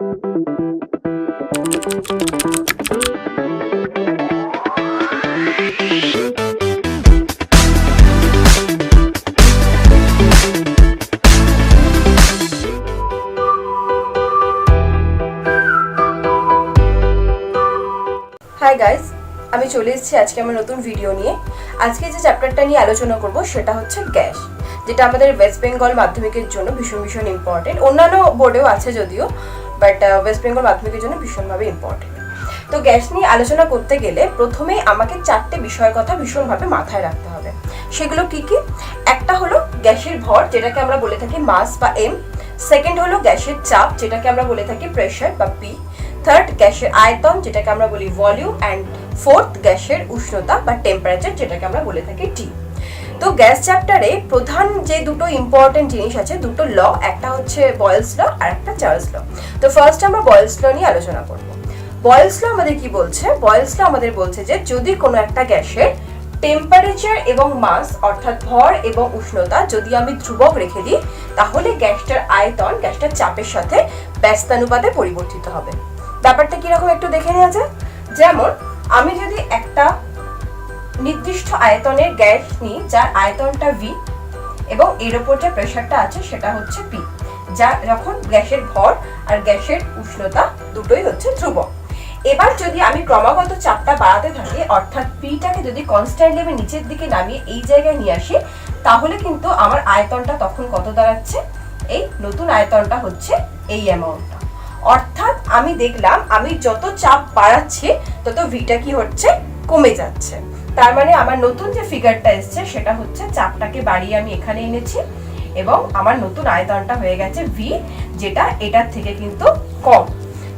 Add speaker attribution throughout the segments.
Speaker 1: Hi guys, আমি চলে এসেছি আজকে আমার নতুন ভিডিও নিয়ে। আজকে যে চ্যাপ্টারটা নিয়ে আলোচনা করব সেটা হচ্ছে গ্যাস, যেটা আমাদের ওয়েস্ট বেঙ্গল মাধ্যমিকের জন্য ভীষণ ইম্পর্টেন্ট। অন্যান্য বোর্ডেও আছে যদিও, বাট ওয়েস্ট বেঙ্গল মাধ্যমিকের জন্য ভীষণভাবে ইম্পর্টেন্ট। তো গ্যাস নিয়ে আলোচনা করতে গেলে প্রথমে আমাকে 4টে বিষয়ের কথা ভীষণভাবে মাথায় রাখতে হবে। সেগুলো কি কি? একটা হলো গ্যাসের ভর, যেটাকে আমরা বলে থাকি মাস বা এম। সেকেন্ড হলো গ্যাসের চাপ, যেটাকে আমরা বলে থাকি প্রেসার বা পি। থার্ড গ্যাসের আয়তন, যেটাকে আমরা বলি ভলিউম। অ্যান্ড ফোর্থ গ্যাসের উষ্ণতা বা টেম্পারেচার, যেটাকে আমরা বলে থাকি টি। তো গ্যাস চ্যাপ্টারে প্রধান যে দুটো ইম্পর্টেন্ট জিনিস আছে, দুটো ল, একটা হচ্ছে বয়েলস ল আর একটা চার্লস ল। তো ফার্স্ট আমরা বয়েলস ল নিয়ে আলোচনা করব। বয়েলস ল আমাদের কি বলছে? বয়েলস ল আমাদের বলছে যে যদি কোনো একটা গ্যাসের টেম্পারেচার এবং মাস অর্থাৎ ভর এবং উষ্ণতা যদি আমি ধ্রুবক রেখে দিই, তাহলে গ্যাসটার আয়তন গ্যাসটার চাপের সাথে ব্যস্তানুপাতে পরিবর্তিত হবে। ব্যাপারটা কিরকম একটু দেখে নেওয়া যায়। যেমন আমি যদি একটা নির্দিষ্ট আয়তনের গ্যাস নিই, যার আয়তনটা ভি এবং এর উপর যে প্রেসারটা আছে সেটা হচ্ছে পি, যা যখন গ্যাসের ভর আর গ্যাসের উষ্ণতা দুটোই হচ্ছে ধ্রুবক। এবার যদি আমি ক্রমাগত চাপটা বাড়াতে থাকি, অর্থাৎ পিটাকে যদি কনস্ট্যান্টলি আমি নিচের দিকে নামিয়ে এই জায়গায় নিয়ে আসি, তাহলে কিন্তু আমার আয়তনটা তখন কত দাঁড়াচ্ছে? এই নতুন আয়তনটা হচ্ছে এই অ্যামাউন্টটা। অর্থাৎ আমি দেখলাম আমি যত চাপ বাড়াচ্ছি তত ভিটা কি হচ্ছে? কমে যাচ্ছে। তার মানে আমার নতুন যে ফিগারটা এসছে সেটা হচ্ছে চাপটাকে বাড়িয়ে আমি এখানে এনেছি এবং আমার নতুন আয়তনটা হয়ে গেছে ভি, যেটা এটার থেকে কিন্তু কম।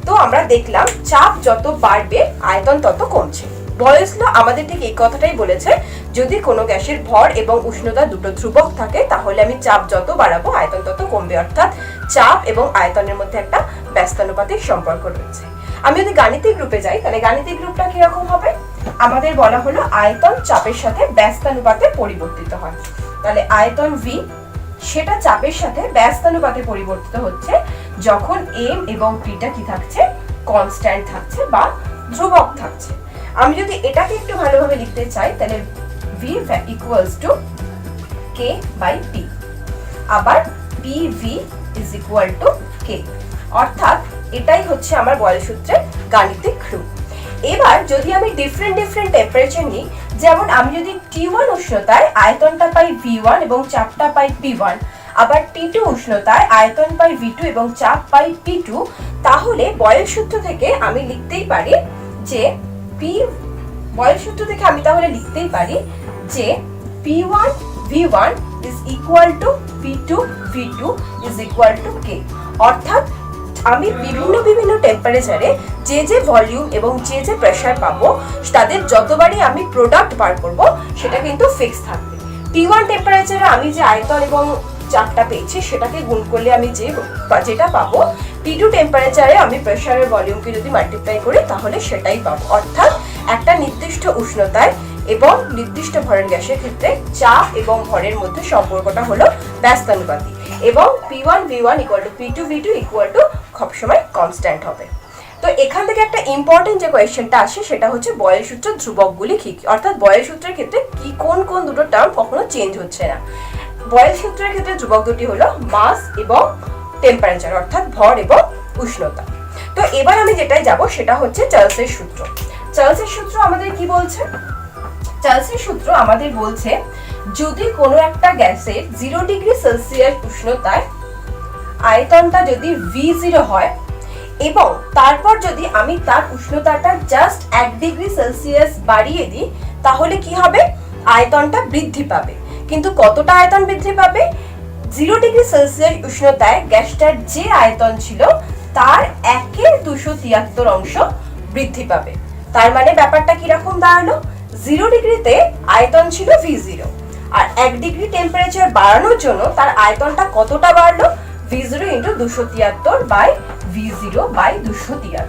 Speaker 1: তো আমরা দেখলাম চাপ যত বাড়বে আয়তন তত কমছে। বয়েলস ল আমাদের ঠিক এই কথাটাই বলেছে, যদি কোনো গ্যাসের ভর এবং উষ্ণতা দুটো ধ্রুবক থাকে তাহলে আমি চাপ যত বাড়াবো আয়তন তত কমবে। অর্থাৎ চাপ এবং আয়তনের মধ্যে একটা ব্যস্তানুপাতিক সম্পর্ক রয়েছে। আমি যদি গাণিতিক রূপে যাই, তাহলে গাণিতিক রূপটা কিরকম হবে? আমাদের বলা হলো আয়তন চাপের সাথে ব্যস্তানুপাতে পরিবর্তিত হয়। তাহলে আয়তন ভি সেটা চাপের সাথে ব্যস্তানুপাতে পরিবর্তিত হচ্ছে যখন এম এবং পিটা কি থাকছে? কনস্ট্যান্ট থাকছে বা ধ্রুবক থাকছে। আমি যদি এটাকে একটু ভালোভাবে লিখতে চাই, তাহলে V equals to K by P, আবার P V is equal to K. অর্থাৎ এটাই হচ্ছে আমার বয়েলস সূত্রের গাণিতিক রূপ। এবার যদি আমি ডিফারেন্ট টেম্পারেচার নিই, যেমন আমি যদি T1 উষ্ণতায় আয়তনটা পাই V1 এবং চাপটা পাই P1, আবার T2 উষ্ণতায় আয়তন পাই V2 এবং চাপ পাই P2, তাহলে বয়েলস সূত্র থেকে আমি লিখতেই পারি যে P1 V1 is equal to P2 V2 is equal to K। অর্থাৎ আমি বিভিন্ন টেম্পারেচারে যে ভলিউম এবং যে প্রেসার পাবো, তাদের যতবারই আমি প্রোডাক্ট বার করব সেটা কিন্তু ফিক্স থাকবে। T1 টেম্পারেচারে আমি যে আয়তন এবং চাপটা পেয়েছি সেটাকে গুণ করলে আমি যেটা পাবো, T2 টেম্পারেচারে আমি প্রেসারের ভলিউমকে যদি মাল্টিপ্লাই করি তাহলে সেটাই পাবো। অর্থাৎ একটা নির্দিষ্ট উষ্ণতায় এবং নির্দিষ্ট ভরের গ্যাসের ক্ষেত্রে চাপ এবং ভরের মধ্যে সম্পর্কটা হলো ব্যস্তানুপাতিক এবং P1 V1 equal to P2 V2 equal to সবসময় কনস্ট্যান্ট হবে। তো এখান থেকে একটা ইম্পর্টেন্ট যে কোয়েশ্চেনটা আসে সেটা হচ্ছে বয়েলস সূত্রের ধ্রুবকগুলি কি কি, অর্থাৎ বয়েলস সূত্রের ক্ষেত্রে কি কোন দুটো টার্ম কখনো চেঞ্জ হচ্ছে না। বয়েলস সূত্রের ক্ষেত্রে ধ্রুবক দুটি হলো মাস এবং টেম্পারেচার, অর্থাৎ ভর এবং উষ্ণতা। তো এবার আমি যেটাই যাব সেটা হচ্ছে চার্লসের সূত্র। চার্লসের সূত্র আমাদের কি বলছে? চার্লসের সূত্র আমাদের বলছে যদি কোনো একটা গ্যাসের 0 ডিগ্রি সেলসিয়াস উষ্ণতায় আয়তনটা যদি V0 হয় এবং তারপর যদি আমি তার উষ্ণতাটা জাস্ট 1 ডিগ্রি সেলসিয়াস বাড়িয়ে দিই, তাহলে কি হবে? আয়তনটা বৃদ্ধি পাবে। কিন্তু কতটা আয়তন বৃদ্ধি পাবে? 0 ডিগ্রি সেলসিয়াস উষ্ণতায় গ্যাসটার যে আয়তন ছিল তার 1/273 অংশ বৃদ্ধি পাবে। তার মানে ব্যাপারটা কিরকম দাঁড়ালো? 0 ডিগ্রিতে আয়তন ছিল V0 আর 1 ডিগ্রি টেম্পারেচার বাড়ানোর জন্য তার আয়তনটা কতটা বাড়লো? V0 × 273 by V0 by 273।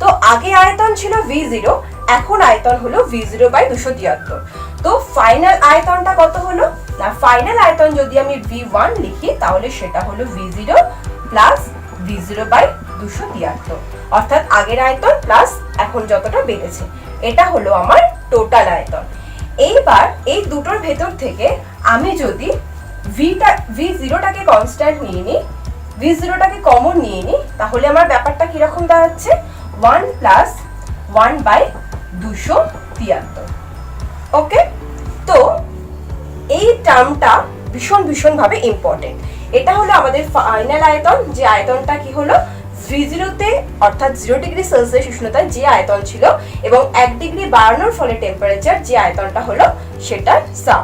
Speaker 1: তো আগে আয়তন ছিল V0, এখন আয়তন হলো V0 বাই 273। তো ফাইনাল আয়তনটা কত হলো? না, ফাইনাল আয়তন যদি আমি V1 লিখি তাহলে সেটা হলো V0 প্লাস V0 বাই 273, অর্থাৎ আগের আয়তন প্লাস এখন যতটা বেড়েছে, এটা হলো আমার টোটাল আয়তন। এইবার এই দুটোর ভেতর থেকে আমি যদি V0টাকে কনস্ট্যান্ট নিয়ে নিই, V0টাকে কমন নিয়ে নিই, তাহলে আমার ব্যাপারটা কিরকম দাঁড়াচ্ছে 1 প্লাস 1/273। ওকে, তো এই টার্মটা ভীষণ ভাবে ইম্পর্টেন্ট। এটা হলো আমাদের ফাইনাল আয়তন, যে আয়তনটা কি হলো V0তে অর্থাৎ 0 ডিগ্রি সেলসিয়াস উষ্ণতায় যে আয়তন ছিল এবং 1 ডিগ্রি বাড়ানোর ফলে টেম্পারেচার যে আয়তনটা হলো সেটার সাম।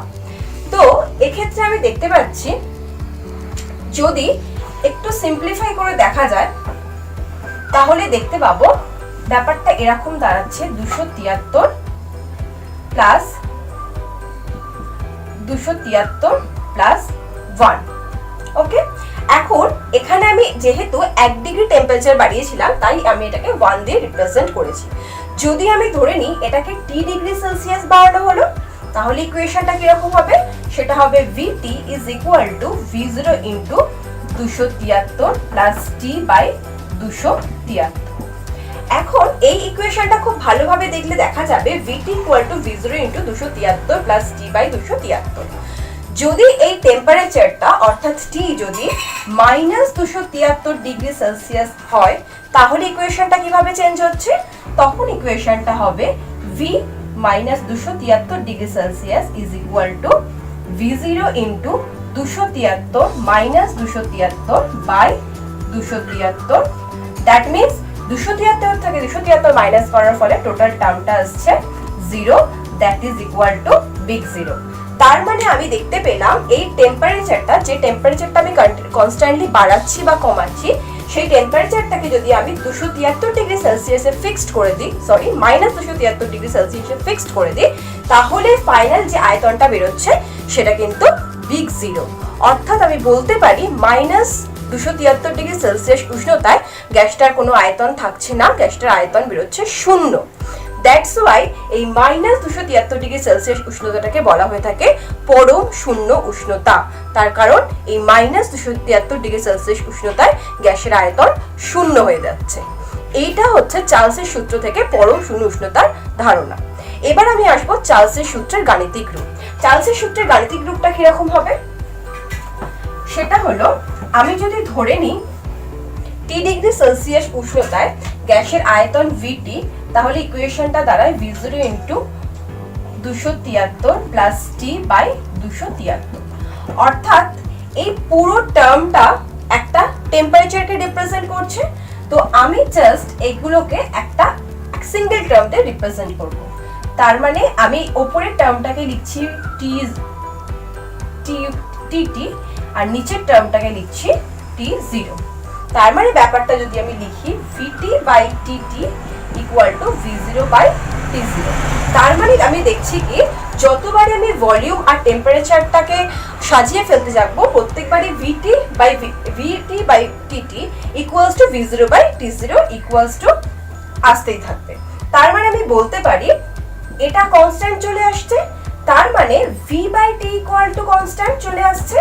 Speaker 1: তো এক্ষেত্রে আমি দেখতে পাচ্ছি যদি একটু সিম্পলিফাই করে দেখা যায় তাহলে দেখতে পাবো ব্যাপারটা এরকম দাঁড়াচ্ছে 273 প্লাস 1। ওকে, এখন এখানে আমি যেহেতু 1 ডিগ্রি টেম্পারেচার বাড়িয়েছিলাম তাই আমি এটাকে 1 দিয়ে রিপ্রেজেন্ট করেছি। যদি আমি ধরে নিই এটাকে T ডিগ্রি সেলসিয়াস বাড়ানো হলো, তাহলে ইকুয়েশনটা কিরকম হবে, সেটা হবে VT is equal to V0 into 273 plus T by 273। এখন এই ইকুয়েশনটা খুব ভালোভাবে দেখলে দেখা যাবে VT equal to V0 into 273 plus T by 273। যদি এই টেম্পারেচারটা অর্থাৎ T যদি -273 ডিগ্রি সেলসিয়াস হয় তাহলে ইকুয়েশনটা কিভাবে চেঞ্জ হচ্ছে, তখন ইকুয়েশনটা হবে V -273 degree Celsius is equal to V0 into 273 minus 273 by 273। That means 273 থেকে 273 মাইনাস করার ফলে টোটাল টার্মটা আসছে 0, that is equal two big 0। তার মানে আমি দেখতে পেলাম এই টেম্পারেচারটা, যে টেম্পারেচারটা আমি কনস্ট্যান্টলি বাড়াচ্ছি বা কমাচ্ছি, সেই টেম্পারেচারটাকে যদি আমি 273 ডিগ্রি সেলসিয়াসে ফিক্সড করে দিই, সরি -273 ডিগ্রি সেলসিয়াসে ফিক্সড করে দিই, তাহলে ফাইনাল যে আয়তনটা বেরোচ্ছে সেটা কিন্তু বিগ 0। অর্থাৎ আমি বলতে পারি -273 ডিগ্রি সেলসিয়াস উষ্ণতায় গ্যাসটার কোনো আয়তন থাকছে না, গ্যাসটার আয়তন বেরোচ্ছে 0। দ্যাটস ওয়াই এই -273 ডিগ্রি সেলসিয়াস উষ্ণতাটাকে বলা হয়ে থাকে পরম শূন্য উষ্ণতা। তার কারণ এই -273 ডিগ্রি সেলসিয়াস উষ্ণতায় গ্যাসের আয়তন 0 হয়ে যাচ্ছে। এইটা হচ্ছে চার্লসের সূত্র থেকে পরম শূন্য উষ্ণতার ধারণা। এবার আমি আসবো চার্লসের সূত্রের গাণিতিক রূপ। চার্লসের সূত্রের গাণিতিক রূপটা কিরকম হবে, সেটা হলো আমি যদি ধরে নিই T ডিগ্রি সেলসিয়াস উষ্ণতায় গ্যাসের আয়তন VT, তাহলে ইকুয়েশনটা দাঁড়ায় V0 into 273 plus T by 273। অর্থাৎ এই পুরো টার্মটা একটা টেম্পারেচারকে রিপ্রেজেন্ট করছে। তো আমি জাস্ট এগুলোকে একটা সিঙ্গেল টার্মতে রিপ্রেজেন্ট করব। তার মানে আমি উপরের টার্মটাকে লিখছি TT আর নিচের টার্মটাকে লিখছি T0। তার মানে ব্যাপারটা যদি আমি লিখি VT by TT equal to V0 by T0। তার মানে আমি দেখছি কি যতবারই আমি ভলিউম আর টেম্পারেচারটাকে সাজিয়ে ফেলতে যাবো প্রত্যেকবারই VT by TT equals to V0 by T0 equals to আসতেই থাকবে। তার মানে আমি বলতে পারি এটা কনস্ট্যান্ট চলে আসছে, তার মানে V by T equal to constant চলে আসছে,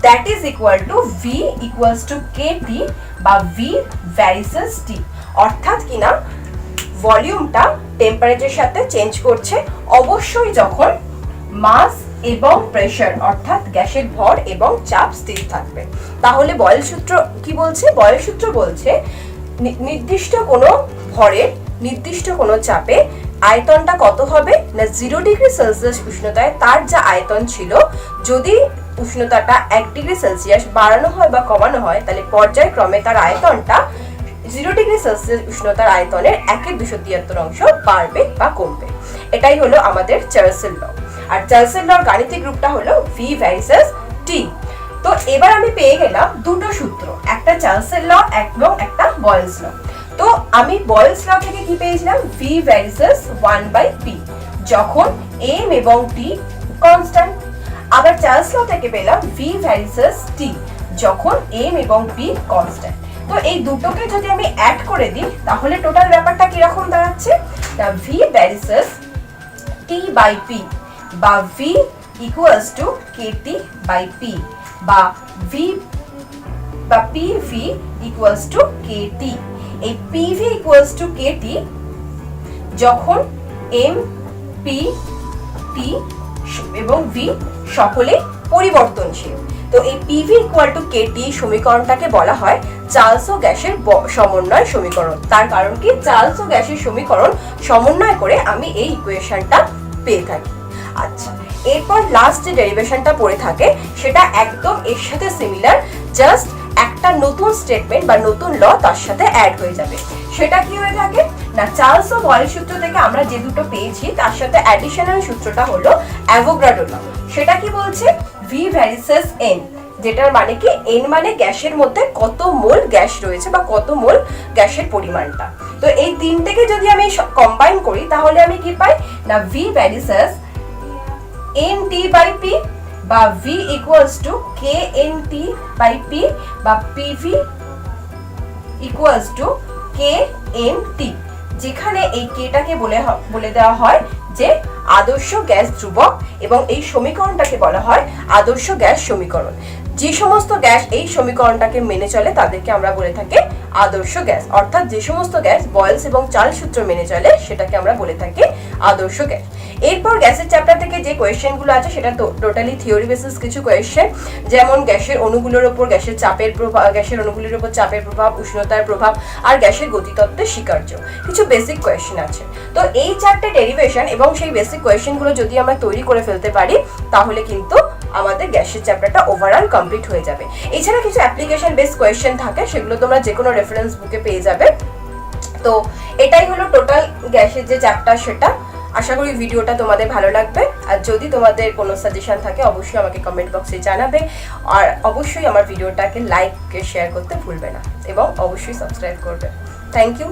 Speaker 1: that is equal to V equals to KT বা V versus T। অর্থাৎ কিনা ভলিউমটা টেম্পারেচারের সাথে চেঞ্জ করছে অবশ্যই যখন মাস এবং প্রেসার অর্থাৎ গ্যাসের ভর এবং চাপ স্থির থাকবে। তাহলে বয়েল সূত্র কি বলছে, বয়েল সূত্র বলছে নির্দিষ্ট কোনো ভরের নির্দিষ্ট কোনো চাপে আয়তনটা কত হবে না 0 ডিগ্রি সেলসিয়াস উষ্ণতায় তার যা আয়তন ছিল, যদি উষ্ণতাটা 1 ডিগ্রি সেলসিয়াস বাড়ানো হয় বা কমানো হয় তাহলে পর্যায়ক্রমে তার আয়তনটা 0 ডিগ্রি সেলসিয়াস উষ্ণতার আয়তনের 1/273 অংশ বাড়বে বা কমবে। এটাই হলো আমাদের চার্লসের ল। আর চার্লসের লর গাণিতিক রূপটা হলো V ভার্সেস T। তো এবার আমি পেয়ে গেলাম দুটো সূত্র, একটা চার্লসের ল এবং একটা বয়েলস ল। তো আমি বয়েলস ল থেকে কি পেয়েছিলাম V ভার্সেস 1/P যখন M এবং T কনস্ট্যান্ট। আবার চার্লস ল থেকে পেলাম V ভার্সেস T যখন M এবং P কনস্ট্যান্ট। তো এই দুটোকে যদি আমি অ্যাড করে দিই তাহলে টোটাল ব্যাপারটা কি রকম দাঁড়াচ্ছে না V versus T by P বা V equals to KT by P বা PV equals to KT। এই পিভি ইকুয়ালস টু কেটি যখন এম পি টি এবং ভি সকলে পরিবর্তনশীল। তো এই পিভি ইকুয়াল টু কেটি সমীকরণটাকে বলা হয় চার্লস ও গ্যাসের সমন্বয় সমীকরণ। তার কারণ কি, চার্লস ও গ্যাসের সমীকরণ সমন্বয় করে আমি এই ইকুয়েশনটা পেয়ে থাকি। আচ্ছা, এরপর লাস্ট যে ডেরিভেশনটা পড়ে থাকে সেটা একদম এর সাথে সিমিলার, জাস্ট একটা নতুন স্টেটমেন্ট বা নতুন ল তার সাথে অ্যাড হয়ে যাবে। সেটা কি হয়ে থাকে না, চার্লস ও বয়েল সূত্র থেকে আমরা যে দুটো পেয়েছি তার সাথে অ্যাডিশনাল সূত্রটা হলো অ্যাভোগাড্রো ল। সেটা কি বলছে, ভি ভ্যারিসেস এন, যেটার মানে কি এন মানে গ্যাসের মধ্যে কত মোল গ্যাস রয়েছে বা কত মোল গ্যাসের পরিমাণটা। তো এই তিনটাকে যদি আমি কম্বাইন করি তাহলে আমি কি পাই না, V varies N T by P বা V equals to K N T by P বা PV equals to K N T, যেখানে এই কেটাকে বলে দেওয়া হয় যে আদর্শ গ্যাস ধ্রুবক এবং এই সমীকরণটাকে বলা হয় আদর্শ গ্যাস সমীকরণ। যে সমস্ত গ্যাস এই সমীকরণটাকে মেনে চলে তাদেরকে আমরা বলে থাকি আদর্শ গ্যাস, অর্থাৎ যে সমস্ত গ্যাস বয়েলস এবং চার্লস সূত্র মেনে চলে সেটাকে আমরা বলে থাকি আদর্শ গ্যাস। এরপর গ্যাসের চ্যাপ্টার থেকে যে কোয়েশ্চেনগুলো আছে সেটা টোটালি থিওরি বেসিস কিছু কোয়েশ্চেন, যেমন গ্যাসের অণুগুলোর উপর গ্যাসের চাপের প্রভাব, গ্যাসের অণুগুলির উপর চাপের প্রভাব, উষ্ণতার প্রভাব আর গ্যাসের গতিতত্ত্বের স্বীকার্য, কিছু বেসিক কোয়েশ্চেন আছে। তো এই চারটে ডেরিভেশন এবং সেই বেসিক কোয়েশ্চেনগুলো যদি আমরা তৈরি করে ফেলতে পারি তাহলে কিন্তু আমাদের গ্যাসের চ্যাপ্টারটা ওভারঅল কমপ্লিট হয়ে যাবে। এছাড়া কিছু অ্যাপ্লিকেশন বেস কোয়েশ্চেন থাকে, সেগুলো তোমরা যে কোনো রেফারেন্স বুকে পেয়ে যাবে। তো এটাই হলো টোটাল গ্যাসের যে চ্যাপ্টার সেটা। আশা করি ভিডিওটা তোমাদের ভালো লাগবে, আর যদি তোমাদের কোনো সাজেশন থাকে অবশ্যই আমাকে কমেন্ট বক্সে জানাবে, আর অবশ্যই আমার ভিডিওটাকে লাইক শেয়ার করতে ভুলবে না এবং অবশ্যই সাবস্ক্রাইব করবে। Thank you.